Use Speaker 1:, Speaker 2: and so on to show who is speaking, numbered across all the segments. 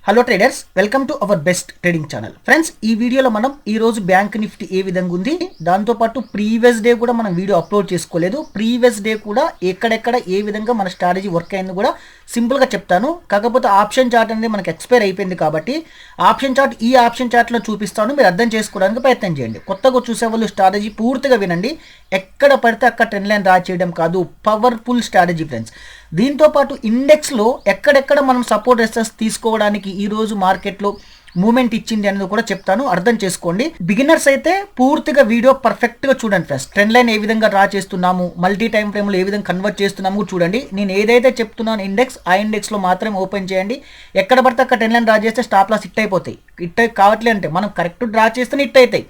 Speaker 1: Hello traders, welcome to our best trading channel. Friends, ఈ వీడియోలో మనం ఈ రోజు బ్యాంక్ నిఫ్టీ ఏ విధంగా ఉంది, దాంతోపాటు ప్రీవియస్ డే కూడా మనం వీడియో అప్లోడ్ చేసుకోలేదు. ప్రీవియస్ డే కూడా ఎక్కడెక్కడ ఏ విధంగా మన స్ట్రాటజీ వర్క్ అయింది కూడా సింపుల్గా చెప్తాను. కాకపోతే ఆప్షన్ చార్ట్ అనేది మనకి ఎక్స్పైర్ అయిపోయింది కాబట్టి ఈ ఆప్షన్ చార్ట్లో చూపిస్తాను. మీరు అర్థం చేసుకోవడానికి ప్రయత్నం చేయండి. కొత్తగా చూసే వాళ్ళు స్ట్రాటజీ పూర్తిగా వినండి. ఎక్కడ పడితే అక్కడ ట్రెండ్ లైన్ డ్రా చేయడం కాదు, పవర్ఫుల్ స్ట్రాటజీ ఫ్రెండ్స్. దీంతోపాటు ఇండెక్స్లో ఎక్కడెక్కడ మనం సపోర్ట్ రెసిస్టెన్స్ తీసుకోవడానికి ఈరోజు మార్కెట్లో మూమెంట్ ఇచ్చింది అనేది కూడా చెప్తాను, అర్థం చేసుకోండి. బిగినర్స్ అయితే పూర్తిగా వీడియో పర్ఫెక్ట్గా చూడండి ఫ్రెండ్స్. ట్రెండ్ లైన్ ఏ విధంగా డ్రా చేస్తున్నాము, మల్టీ టైం ఫ్రేమ్లో ఏ విధంగా కన్వర్ట్ చేస్తున్నాము చూడండి. నేను ఏదైతే చెప్తున్నాను ఇండెక్స్, ఆ ఇండెక్స్లో మాత్రమే ఓపెన్ చేయండి. ఎక్కడ పడితే అక్కడ ట్రెండ్ లైన్ డ్రా చేస్తే స్టాప్ లాస్ హిట్ అయిపోతాయి. హిట్ కావట్లే అంటే మనం కరెక్ట్ డ్రా చేస్తేనే హిట్ అవుతాయి.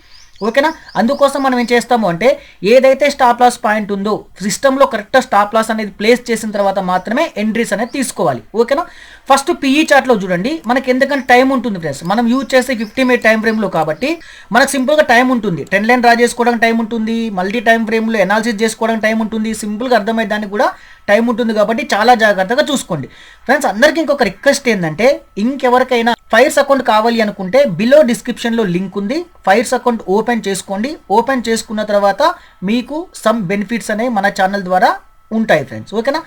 Speaker 1: ఓకేనా? అందుకోసం మనం ఏం చేస్తాము అంటే ఏదైతే స్టాప్ లాస్ పాయింట్ ఉందో సిస్టంలో కరెక్ట్గా స్టాప్ లాస్ అనేది ప్లేస్ చేసిన తర్వాత మాత్రమే ఎంట్రీస్ అనేది తీసుకోవాలి. ఓకేనా? ఫస్ట్ పిఈ చార్ట్లో చూడండి. మనకి ఎందుకంటే టైం ఉంటుంది ఫ్రెండ్స్. మనం యూజ్ చేసే 50 మినిట్ టైం ఫ్రేమ్లో కాబట్టి మనకు సింపుల్గా టైం ఉంటుంది. ట్రెండ్ లైన్ డ్రా చేసుకోవడానికి టైం ఉంటుంది, మల్టీ టైం ఫ్రేమ్లో ఎనాలిసిస్ చేసుకోవడానికి టైం ఉంటుంది, సింపుల్గా అర్థమయ్యే దానికి కూడా టైం ఉంటుంది. కాబట్టి చాలా జాగ్రత్తగా చూసుకోండి ఫ్రెండ్స్. అందరికీ ఇంకొక రిక్వెస్ట్ ఏంటంటే, ఇంకెవరికైనా ఫైర్స్ అకౌంట్ కావాలి అనుకుంటే బిలో డిస్క్రిప్షన్లో లింక్ ఉంది. ఫైర్స్ అకౌంట్ ఓపెన్ చేసుకోండి. ఓపెన్ చేసుకున్న తర్వాత మీకు సమ్ బెనిఫిట్స్ అనేవి మన ఛానల్ ద్వారా ఉంటాయి ఫ్రెండ్స్. ఓకేనా?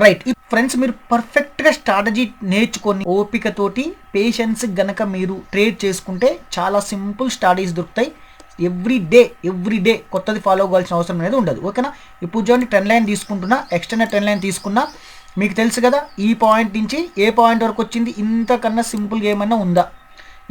Speaker 1: రైట్. ఫ్రెండ్స్, మీరు పర్ఫెక్ట్గా స్ట్రాటజీ నేర్చుకొని ఓపికతోటి పేషెన్స్ గనక మీరు ట్రేడ్ చేసుకుంటే చాలా సింపుల్ స్ట్రాటజీస్ దొరుకుతాయి. ఎవ్రీ డే కొత్తది ఫాలో అవ్వాల్సిన అవసరం అనేది ఉండదు. ఓకేనా? ఇప్పుడు చూడండి, ట్రెండ్ లైన్ తీసుకుంటున్నా, ఎక్స్టర్నల్ ట్రెండ్ లైన్ తీసుకున్నా. మీకు తెలుసు కదా ఈ పాయింట్ నుంచి ఏ పాయింట్ వరకు వచ్చింది. ఇంతకన్నా సింపుల్గా ఏమైనా ఉందా?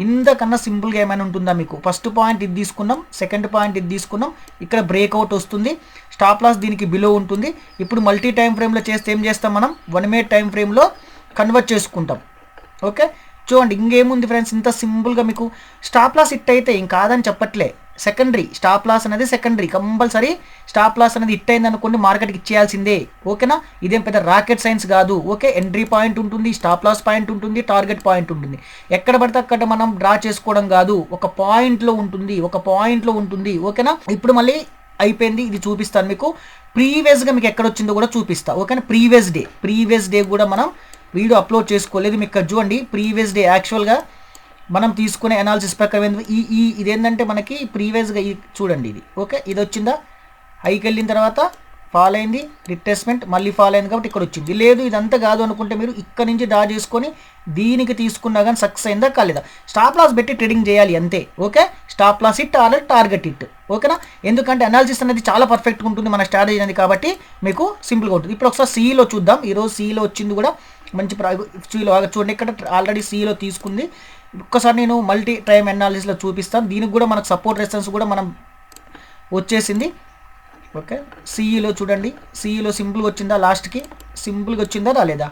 Speaker 1: ఇంతకన్నా సింపుల్గా ఏమైనా ఉంటుందా మీకు? ఫస్ట్ పాయింట్ ఇది తీసుకున్నాం, సెకండ్ పాయింట్ ఇది తీసుకున్నాం. ఇక్కడ బ్రేక్అవుట్ వస్తుంది, స్టాప్ లాస్ దీనికి బిలో ఉంటుంది. ఇప్పుడు మల్టీ టైం ఫ్రేమ్లో చేస్తే ఏం చేస్తాం మనం? 1 మినిట్ టైం ఫ్రేమ్లో కన్వర్ట్ చేసుకుంటాం. ఓకే, చూడండి ఇంకేముంది ఫ్రెండ్స్, ఇంత సింపుల్గా మీకు స్టాప్ లాస్ హిట్ అయితే ఏం కాదని చెప్పట్లే. సెకండరీ స్టాప్ లాస్ అనేది సెకండరీ, కంపల్సరీ స్టాప్ లాస్ అనేది హిట్ అయింది అనుకోండి మార్కెట్కి ఇచ్చేయాల్సిందే. ఓకేనా? ఇదేం పెద్ద రాకెట్ సైన్స్ కాదు. ఓకే, ఎంట్రీ పాయింట్ ఉంటుంది, స్టాప్ లాస్ పాయింట్ ఉంటుంది, టార్గెట్ పాయింట్ ఉంటుంది. ఎక్కడ పడితే అక్కడ మనం డ్రా చేసుకోవడం కాదు, ఒక పాయింట్లో ఉంటుంది. ఓకేనా? ఇప్పుడు మళ్ళీ అయిపోయింది, ఇది చూపిస్తాను మీకు. ప్రీవియస్గా మీకు ఎక్కడ వచ్చిందో కూడా చూపిస్తా. ఓకేనా? ప్రీవియస్ డే కూడా మనం వీడియో అప్లోడ్ చేసుకోలేదు. మీకు ఇక్కడ చూడండి, ప్రీవియస్ డే యాక్చువల్గా మనం తీసుకునే అనాలిసిస్ ప్రకారం ఇదేంటంటే మనకి ప్రీవియస్గా చూడండి ఇది. ఓకే, ఇది వచ్చిందా? హైకి వెళ్ళిన తర్వాత ఫాల్ అయింది, రిట్రేస్మెంట్ మళ్ళీ ఫాల్ అయింది కాబట్టి ఇక్కడ వచ్చింది. లేదు ఇదంతా కాదు అనుకుంటే మీరు ఇక్కడ నుంచి డ్రా చేసుకొని దీనికి తీసుకున్నా కానీ సక్సెస్ అయిందా కాలేదా? స్టాప్ లాస్ పెట్టి ట్రేడింగ్ చేయాలి అంతే. Okay, stop loss hit or target hit. ఓకేనా? ఎందుకంటే అనాలిసిస్ అనేది చాలా పర్ఫెక్ట్గా ఉంటుంది మన స్ట్రాటజీ అనేది, కాబట్టి మీకు సింపుల్గా ఉంటుంది. ఇప్పుడు ఒకసారి సిఈలో చూద్దాం. ఈరోజు సిఈలో వచ్చింది కూడా మంచి సిఈలో చూడండి, ఇక్కడ ఆల్రెడీ సిఈలో తీసుకుంది. ఒక్కసారి నేను మల్టీ టైం అనాలిసిస్లో చూపిస్తాను. దీనికి కూడా మనకు సపోర్ట్ రెసిస్టెన్స్ కూడా మనం వచ్చేసింది. ఓకే, సిఈలో చూడండి, సిఈలో సింపుల్గా వచ్చిందా? లాస్ట్కి సింపుల్గా వచ్చిందా రాలేదా?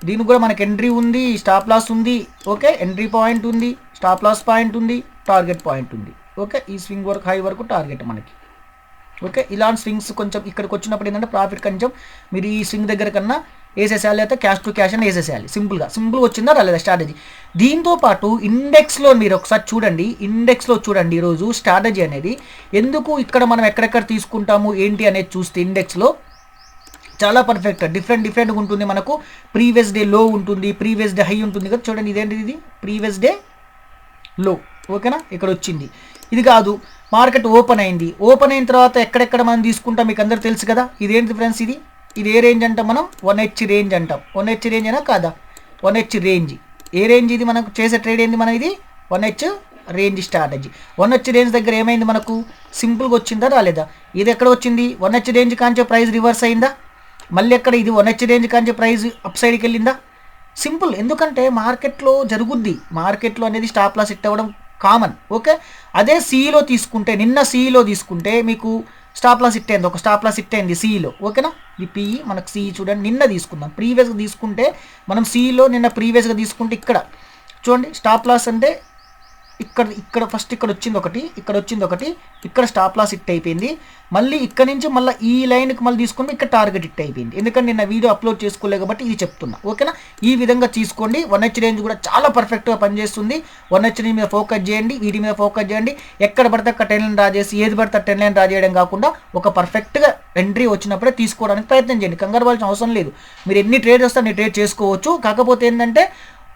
Speaker 1: దీనికి కూడా మనకి ఎంట్రీ ఉంది, స్టాప్ లాస్ ఉంది. ఓకే, ఎంట్రీ పాయింట్ ఉంది, స్టాప్ లాస్ పాయింట్ ఉంది, టార్గెట్ పాయింట్ ఉంది. ఓకే, ఈ స్వింగ్ వరకు హై వరకు టార్గెట్ మనకి. ఓకే, ఇలాంటి స్వింగ్స్ కొంచెం ఇక్కడికి వచ్చినప్పుడు ఏంటంటే ప్రాఫిట్ కొంచెం మీరు ఈ స్వింగ్ దగ్గర కన్నా వేసేసేయాలి, అయితే క్యాష్ టు క్యాష్ అని వేసేసేయాలి. సింపుల్గా వచ్చిందా రాలేదా స్ట్రాటజీ? దీంతోపాటు ఇండెక్స్లో మీరు ఒకసారి చూడండి, ఈరోజు స్ట్రాటజీ అనేది ఎందుకు ఇక్కడ మనం ఎక్కడెక్కడ తీసుకుంటాము ఏంటి అనేది చూస్తే ఇండెక్స్లో చాలా పర్ఫెక్ట్ డిఫరెంట్గా ఉంటుంది. మనకు ప్రీవియస్ డే లో ఉంటుంది, ప్రీవియస్ డే హై ఉంటుంది కదా. చూడండి ఇదేంటిది, ఇది ప్రీవియస్ డే లో. ఓకేనా? ఇక్కడ వచ్చింది. ఇది కాదు, మార్కెట్ ఓపెన్ అయింది. ఓపెన్ అయిన తర్వాత ఎక్కడెక్కడ మనం తీసుకుంటాం మీకు అందరూ తెలుసు కదా. ఇదేంటి ఫ్రెండ్స్, ఇది ఏ రేంజ్ అంటాం మనం? 1H రేంజ్ అంటాం. 1H రేంజ్ అయినా కాదా? 1H range. ఏ రేంజ్ ఇది? మనకు చేసే ట్రేడ్ ఏంది మనం? ఇది 1H range strategy. 1H range దగ్గర ఏమైంది మనకు? సింపుల్గా వచ్చిందా రాలేదా? ఇది ఎక్కడ వచ్చింది? 1H రేంజ్ కాంచే ప్రైస్ రివర్స్ అయిందా? మళ్ళీ ఎక్కడ? ఇది 1H రేంజ్ కాంచే ప్రైస్ అప్ సైడ్కి వెళ్ళిందా? సింపుల్. ఎందుకంటే మార్కెట్లో జరుగుద్ది, మార్కెట్లో అనేది స్టాప్ లాస్ హిట్ అవ్వడం కామన్. ఓకే, అదే సిఈలో తీసుకుంటే, నిన్న సిఈలో తీసుకుంటే మీకు స్టాప్ లాస్ హిట్ అయింది, ఒక స్టాప్ లాస్ హిట్ అయింది సిఈలో. ఓకేనా? ఈ పిఈ మనకు సిఈ చూడండి, నిన్న తీసుకుందాం. ప్రీవియస్గా తీసుకుంటే మనం సిఈలో నిన్న ప్రీవియస్గా తీసుకుంటే ఇక్కడ చూడండి స్టాప్ లాస్ అంటే ఇక్కడ ఫస్ట్ ఇక్కడ వచ్చింది ఒకటి, ఇక్కడ స్టాప్ లాస్ హిట్ అయిపోయింది. మళ్ళీ ఇక్కడ నుంచి మళ్ళీ ఈ లైన్కి మళ్ళీ తీసుకుంటే ఇక్కడ టార్గెట్ హిట్ అయిపోయింది. ఎందుకంటే నిన్న వీడియో అప్లోడ్ చేసుకోలేదు కాబట్టి ఇది చెప్తున్నా. ఓకేనా? ఈ విధంగా తీసుకోండి. 1H రేంజ్ కూడా చాలా పర్ఫెక్ట్గా పనిచేస్తుంది. 1H రేంజ్ మీద ఫోకస్ చేయండి, వీటి మీద ఫోకస్ చేయండి. ఎక్కడ పడితే అక్కడ టెన్ లైన్ డ్రా చేసి ఏది పడితే 10 లైన్ డ్రా చేయడం కాకుండా ఒక పర్ఫెక్ట్గా ఎంట్రీ వచ్చినప్పుడే తీసుకోవడానికి ప్రయత్నం చేయండి. కంగారు పడాల్సిన అవసరం లేదు. మీరు ఎన్ని ట్రేడ్ వస్తే అన్ని ట్రేడ్ చేసుకోవచ్చు. కాకపోతే ఏంటంటే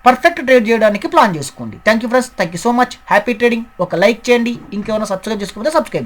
Speaker 1: పర్ఫెక్ట్ ట్రేడ్ చేయడానికి ప్లాన్ చేసుకోండి. Thank you friends, thank you so much. Happy trading. ఒక లైక్ చేయండి, ఇంకేమైనా సబ్స్క్రైబ్ చేసుకోకపోతే సబ్స్క్రైబ్ చేయండి.